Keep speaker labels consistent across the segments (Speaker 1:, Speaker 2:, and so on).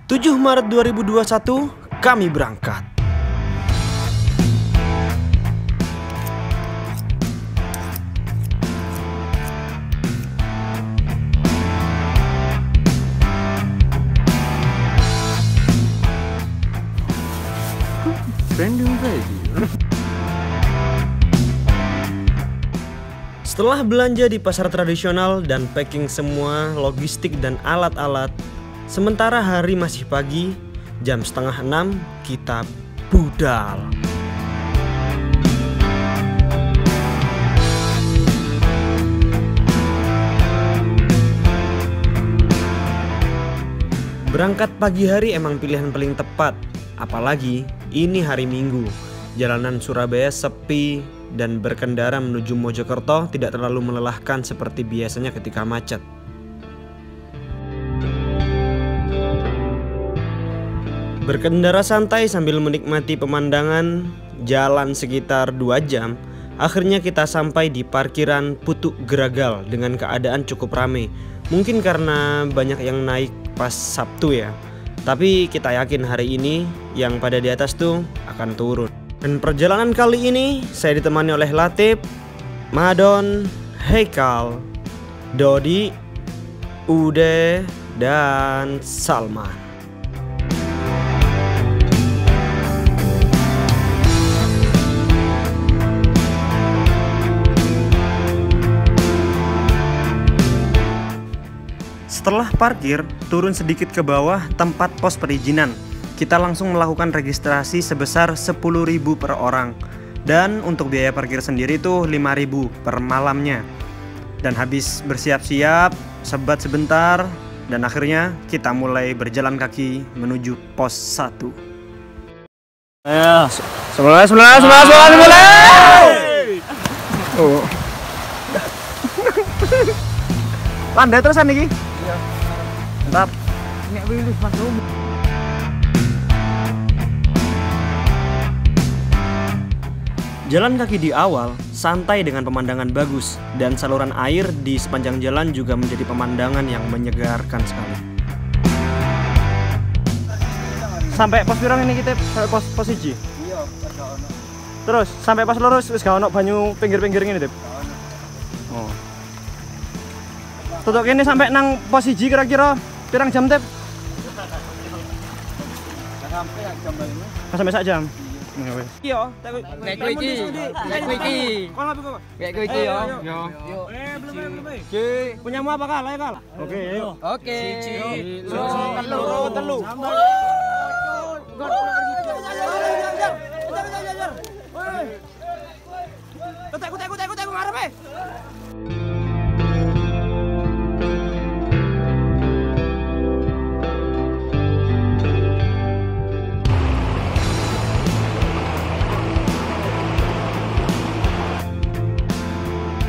Speaker 1: 7 Maret 2021, kami berangkat. Setelah belanja di pasar tradisional dan packing semua logistik dan alat-alat, sementara hari masih pagi, jam 5:30 kita budal. Berangkat pagi hari emang pilihan paling tepat, apalagi ini hari Minggu. Jalanan Surabaya sepi dan berkendara menuju Mojokerto tidak terlalu melelahkan seperti biasanya ketika macet. Berkendara santai sambil menikmati pemandangan jalan sekitar 2 jam, akhirnya kita sampai di parkiran Putuk Geragal dengan keadaan cukup ramai. Mungkin karena banyak yang naik pas Sabtu ya. Tapi kita yakin hari ini yang pada di atas tuh akan turun. Dan perjalanan kali ini saya ditemani oleh Latif, Madon, Haikal, Dodi, Ude, dan Salman. Setelah parkir, turun sedikit ke bawah tempat pos perizinan. Kita langsung melakukan registrasi sebesar 10.000 per orang. Dan untuk biaya parkir sendiri tuh 5.000 per malamnya. Dan habis bersiap-siap, sebat sebentar, dan akhirnya kita mulai berjalan kaki menuju pos 1. Ayo, mulai. Oh. Landai terusan nih. Iya. Mantap. Nek wilih Mas Romo. Jalan kaki di awal santai dengan pemandangan bagus, dan saluran air di sepanjang jalan juga menjadi pemandangan yang menyegarkan sekali. Sampai pos pirang ini kita sampai pos 1. Iya, terus sampai pas lurus wis gak ono banyu pinggir-pinggir ngene, Dep. Oh. Tutuk ini sampai nang pos 1 kira-kira pirang jam, Dep? Sampai sak jam. Iya, kayak kowe iki. Yo. Belum. Punyamu apa Kal? Ayo Kal. Oke, ayo. Oke. Telu. Tetek ngarepe.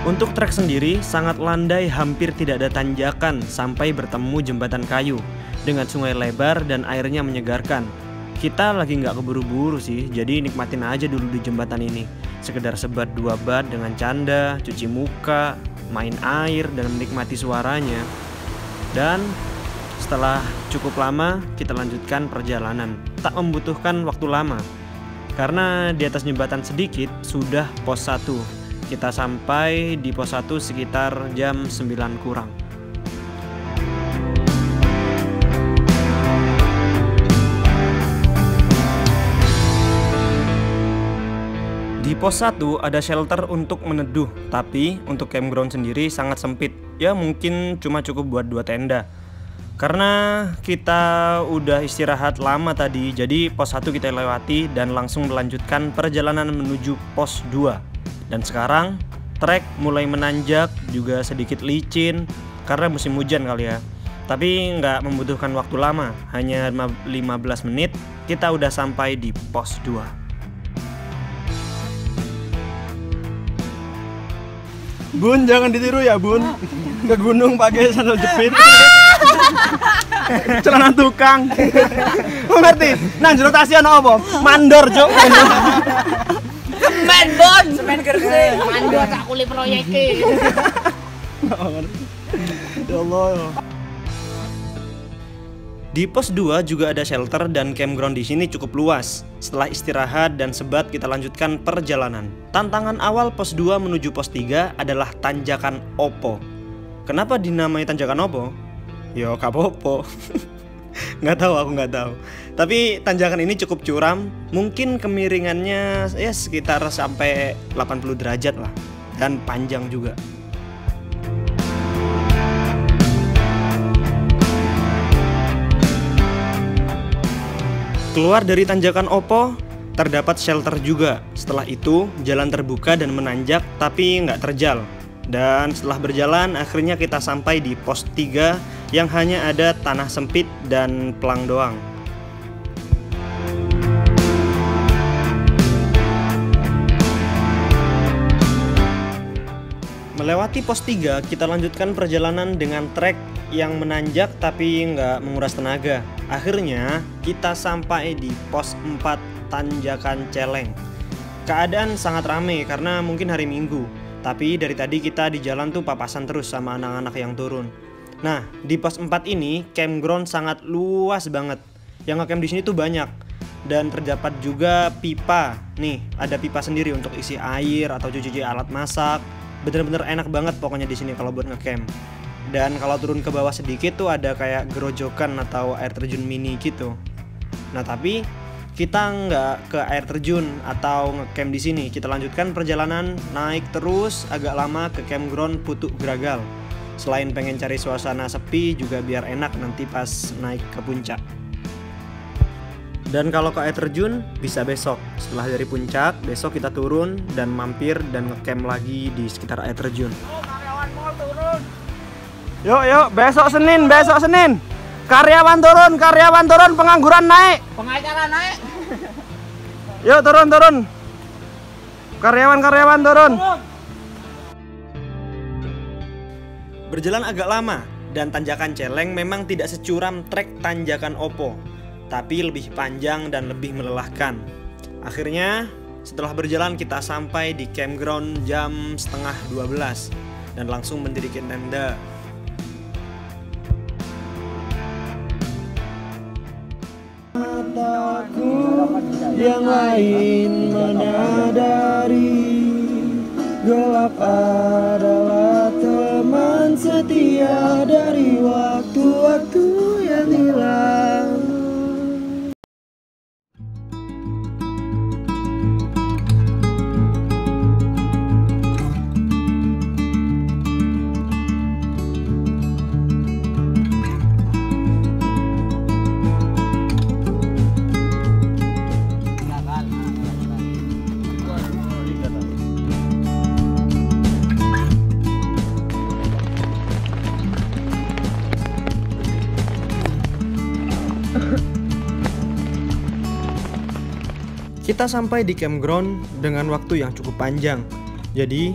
Speaker 1: Untuk trek sendiri sangat landai, hampir tidak ada tanjakan sampai bertemu jembatan kayu dengan sungai lebar dan airnya menyegarkan. Kita lagi nggak keburu-buru sih, jadi nikmatin aja dulu di jembatan ini. Sekedar sebat 2 bat dengan canda, cuci muka, main air, dan menikmati suaranya. Dan setelah cukup lama kita lanjutkan perjalanan. Tak membutuhkan waktu lama, karena di atas jembatan sedikit sudah pos 1. Kita sampai di pos 1 sekitar jam 9 kurang. Di pos 1 ada shelter untuk meneduh, tapi untuk campground sendiri sangat sempit. Ya mungkin cuma cukup buat 2 tenda. Karena kita udah istirahat lama tadi, jadi pos 1 kita lewati dan langsung melanjutkan perjalanan menuju pos 2. Dan sekarang trek mulai menanjak, juga sedikit licin karena musim hujan kali ya. Tapi nggak membutuhkan waktu lama, hanya 15 menit kita udah sampai di pos 2.
Speaker 2: Bun, jangan ditiru ya Bun. Ke gunung pakai sandal jepit. Celana tukang. Lu ngerti? Nang jero tasi ana apa? Mandor, Cuk.
Speaker 3: Semen Bon, semen gresik. Mandor tak kuli proyeke.
Speaker 2: Ya Allah.
Speaker 1: Di pos 2 juga ada shelter dan campground di sini cukup luas. Setelah istirahat dan sebat kita lanjutkan perjalanan. Tantangan awal pos 2 menuju pos 3 adalah tanjakan Opo. Kenapa dinamai tanjakan Opo? Yo kapopo. Nggak tahu, aku nggak tahu. Tapi tanjakan ini cukup curam, mungkin kemiringannya ya sekitar sampai 80 derajat lah. Dan panjang juga. Keluar dari tanjakan Opo, terdapat shelter juga. Setelah itu, jalan terbuka dan menanjak tapi nggak terjal. Dan setelah berjalan, akhirnya kita sampai di pos 3 yang hanya ada tanah sempit dan pelang doang. Melewati pos 3, kita lanjutkan perjalanan dengan trek yang menanjak tapi nggak menguras tenaga. Akhirnya kita sampai di pos 4 Tanjakan Celeng. Keadaan sangat ramai karena mungkin hari Minggu. Tapi dari tadi kita di jalan tuh papasan terus sama anak-anak yang turun. Nah, di pos 4 ini campground sangat luas banget. Yang ngecamp di sini tuh banyak. Dan terdapat juga pipa. Nih, ada pipa sendiri untuk isi air atau cuci alat masak. Bener-bener enak banget pokoknya di sini kalau buat ngecamp. Dan kalau turun ke bawah sedikit tuh ada kayak gerojokan atau air terjun mini gitu. Nah tapi kita nggak ke air terjun atau ngecamp di sini. Kita lanjutkan perjalanan naik terus agak lama ke campground Putuk Gragal. Selain pengen cari suasana sepi juga biar enak nanti pas naik ke puncak. Dan kalau ke air terjun bisa besok. Setelah dari puncak besok kita turun dan mampir dan ngecamp lagi di sekitar air terjun.
Speaker 3: Karyawan mall turun.
Speaker 2: Yuk, besok Senin. Karyawan turun, pengangguran naik.
Speaker 3: Pengacara naik.
Speaker 2: Yuk turun. Karyawan turun.
Speaker 1: Berjalan agak lama dan tanjakan Celeng memang tidak securam trek tanjakan Opo, tapi lebih panjang dan lebih melelahkan. Akhirnya setelah berjalan kita sampai di campground jam setengah 12 dan langsung mendirikan tenda.
Speaker 4: Mataku yang lain menadari gelap adalah teman setia dari waktu-waktu yang hilang.
Speaker 1: Kita sampai di campground dengan waktu yang cukup panjang. Jadi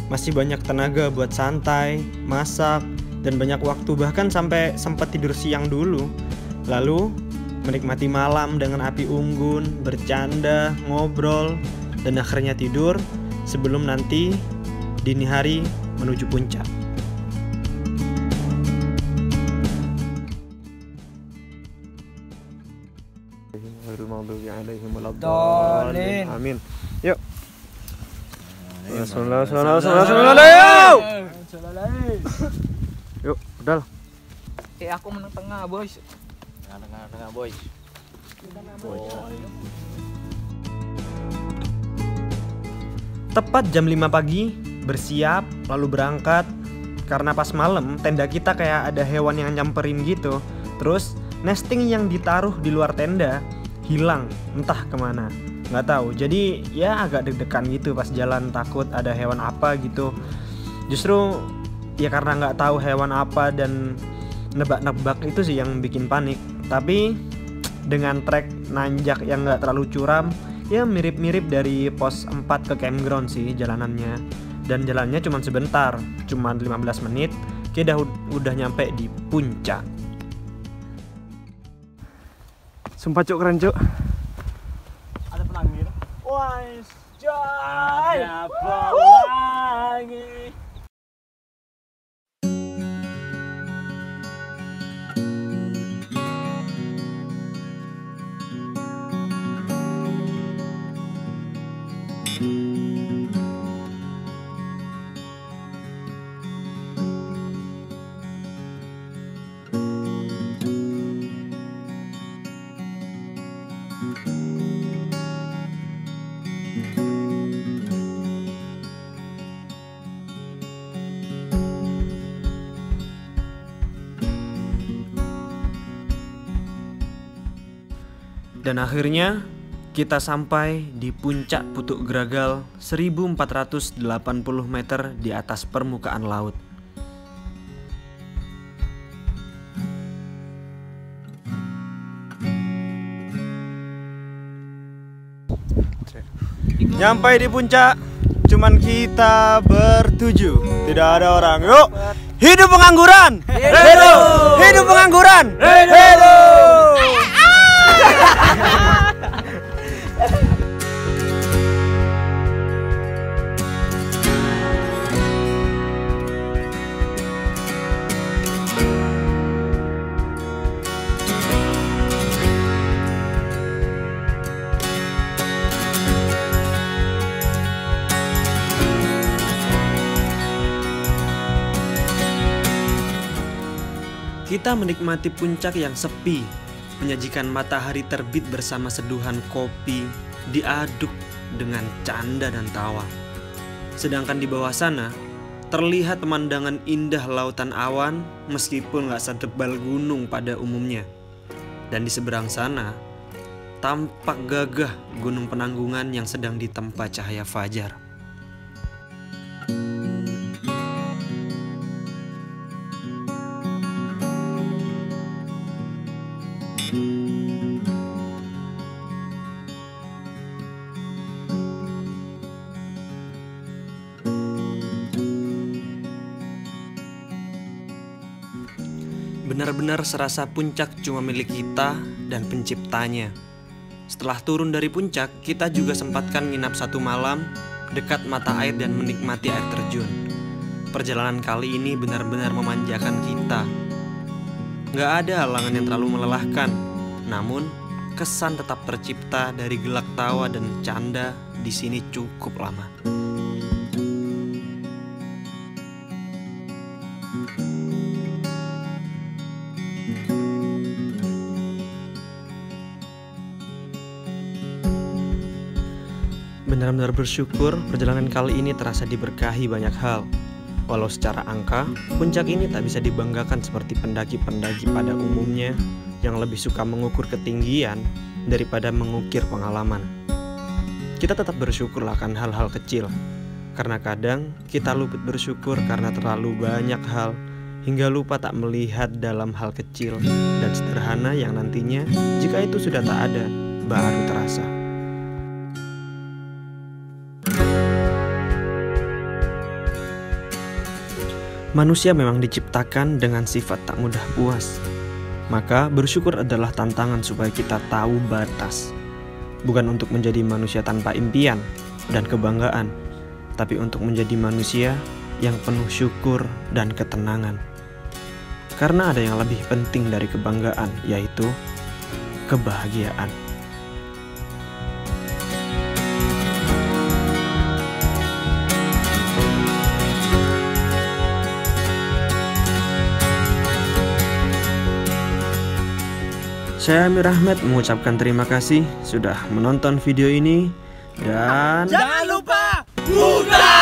Speaker 1: masih banyak tenaga buat santai, masak, dan banyak waktu bahkan sampai sempat tidur siang dulu. Lalu menikmati malam dengan api unggun, bercanda, ngobrol, dan akhirnya tidur sebelum nanti dini hari menuju puncak.
Speaker 2: Amin. Yuk. Yuk, udah.
Speaker 3: Aku menang tengah, boys. Tengah, boys.
Speaker 1: Tepat jam 5 pagi, bersiap, lalu berangkat. Karena pas malam, tenda kita kayak ada hewan yang nyamperin gitu. Terus, nesting yang ditaruh di luar tenda hilang, entah kemana. Nggak tahu, jadi ya agak deg-degan gitu pas jalan, takut ada hewan apa gitu. Justru ya karena nggak tahu hewan apa dan nebak-nebak itu sih yang bikin panik. Tapi dengan trek nanjak yang nggak terlalu curam, ya mirip-mirip dari pos 4 ke campground sih jalanannya. Dan jalannya cuma sebentar, cuma 15 menit, kita udah nyampe di puncak.
Speaker 2: Sumpah cuk, keren cuk.
Speaker 3: Ada pelangi.
Speaker 2: Wais,
Speaker 3: Ada pelangi.
Speaker 1: Dan akhirnya kita sampai di puncak Putuk Gragal 1480 meter di atas permukaan laut.
Speaker 2: Nyampai di puncak, cuman kita bertujuh, tidak ada orang. Yuk, hidup pengangguran! Hidup! Hidup pengangguran! Hidup!
Speaker 1: Kita menikmati puncak yang sepi, menyajikan matahari terbit bersama seduhan kopi, diaduk dengan canda dan tawa. Sedangkan di bawah sana, terlihat pemandangan indah lautan awan meskipun gak setebal gunung pada umumnya. Dan di seberang sana, tampak gagah Gunung Penanggungan yang sedang ditempa cahaya fajar. Benar-benar serasa puncak cuma milik kita dan penciptanya. Setelah turun dari puncak, kita juga sempatkan nginap 1 malam dekat mata air dan menikmati air terjun. Perjalanan kali ini benar-benar memanjakan kita. Gak ada halangan yang terlalu melelahkan, namun kesan tetap tercipta dari gelak tawa dan canda di sini cukup lama. Benar-benar bersyukur perjalanan kali ini terasa diberkahi banyak hal. Walau secara angka, puncak ini tak bisa dibanggakan seperti pendaki-pendaki pada umumnya yang lebih suka mengukur ketinggian daripada mengukir pengalaman. Kita tetap bersyukur akan hal-hal kecil, karena kadang kita luput bersyukur karena terlalu banyak hal, hingga lupa tak melihat dalam hal kecil dan sederhana yang nantinya jika itu sudah tak ada, baru terasa. Manusia memang diciptakan dengan sifat tak mudah puas. Maka bersyukur adalah tantangan supaya kita tahu batas. Bukan untuk menjadi manusia tanpa impian dan kebanggaan, tapi untuk menjadi manusia yang penuh syukur dan ketenangan. Karena ada yang lebih penting dari kebanggaan, yaitu kebahagiaan. Saya Amir Ahmed mengucapkan terima kasih sudah menonton video ini dan
Speaker 2: Jangan lupa buka